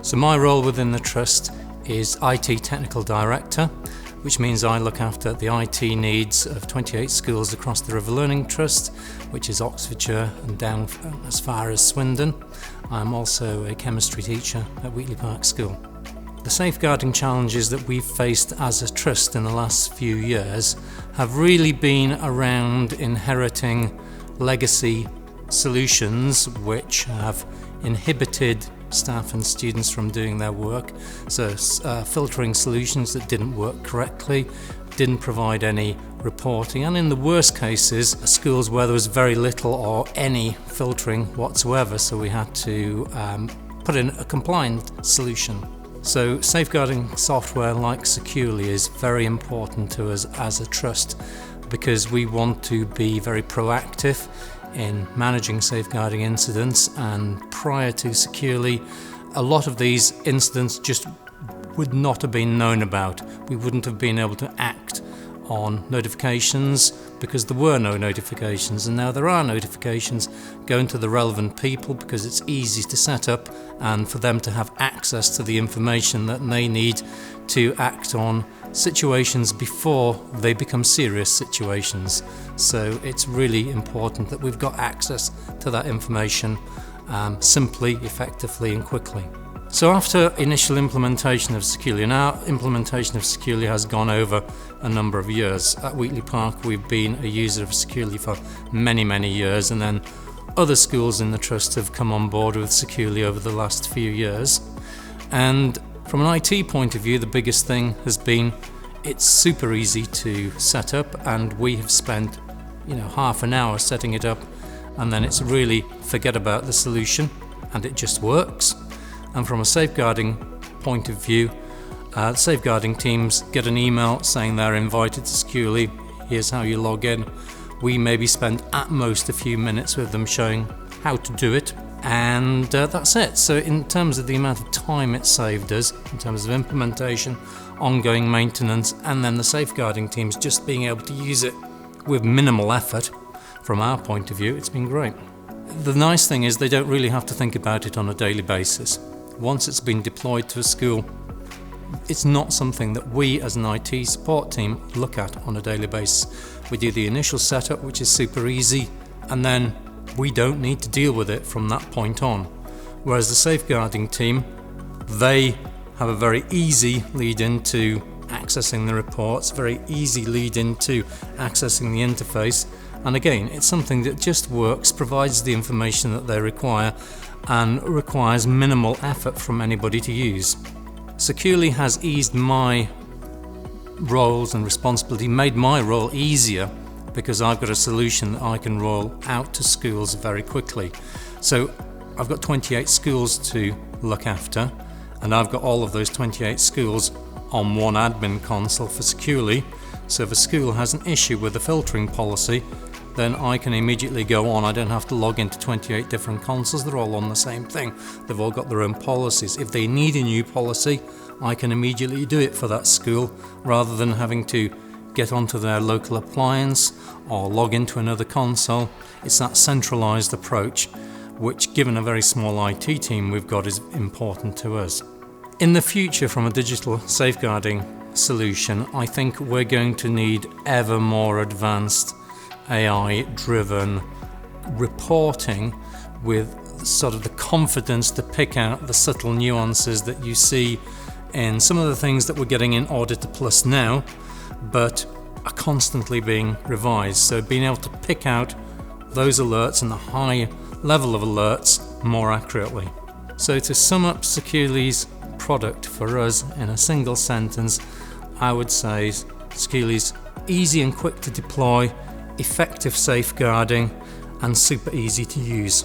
So my role within the Trust is IT Technical Director, which means I look after the IT needs of 28 schools across the River Learning Trust, which is Oxfordshire and down as far as Swindon. I'm also a chemistry teacher at Wheatley Park School. The safeguarding challenges that we've faced as a trust in the last few years have really been around inheriting legacy solutions which have inhibited staff and students from doing their work. So filtering solutions that didn't work correctly, didn't provide any reporting, and in the worst cases, schools where there was very little or any filtering whatsoever, so we had to put in a compliant solution. So safeguarding software like Securely is very important to us as a trust because we want to be very proactive in managing safeguarding incidents, and prior to Securely, a lot of these incidents just would not have been known about. We wouldn't have been able to act on notifications because there were no notifications, and now there are notifications going to the relevant people because it's easy to set up and for them to have access to the information that they need to act on situations before they become serious situations. So it's really important that we've got access to that information simply, effectively and quickly. So after initial implementation of Securely, and our implementation of Securely has gone over a number of years. At Wheatley Park we've been a user of Securely for many years, and then other schools in the Trust have come on board with Securely over the last few years. And from an IT point of view, the biggest thing has been it's super easy to set up, and we have spent half an hour setting it up, and then it's really forget about the solution and it just works. And from a safeguarding point of view, safeguarding teams get an email saying they're invited to Securely, here's how you log in. We maybe spend at most a few minutes with them showing how to do it, and that's it. So in terms of the amount of time it saved us, in terms of implementation, ongoing maintenance, and then the safeguarding teams just being able to use it with minimal effort, from our point of view, it's been great. The nice thing is they don't really have to think about it on a daily basis. Once it's been deployed to a school, it's not something that we as an IT support team look at on a daily basis. We do the initial setup, which is super easy, and then we don't need to deal with it from that point on. Whereas the safeguarding team, they have a very easy lead into accessing the reports, very easy lead into accessing the interface, and again, it's something that just works, provides the information that they require, and requires minimal effort from anybody to use. Securely has eased my roles and responsibility, made my role easier because I've got a solution that I can roll out to schools very quickly. So I've got 28 schools to look after, and I've got all of those 28 schools on one admin console for Securely. So if a school has an issue with the filtering policy, then I can immediately go on. I don't have to log into 28 different consoles. They're all on the same thing. They've all got their own policies. If they need a new policy, I can immediately do it for that school rather than having to get onto their local appliance or log into another console. It's that centralized approach, which given a very small IT team we've got, is important to us. In the future, from a digital safeguarding solution, I think we're going to need ever more advanced AI-driven reporting with sort of the confidence to pick out the subtle nuances that you see in some of the things that we're getting in Auditor Plus now, but are constantly being revised. So being able to pick out those alerts and the high level of alerts more accurately. So to sum up Securely's product for us in a single sentence, I would say Securely's easy and quick to deploy, effective safeguarding, and super easy to use.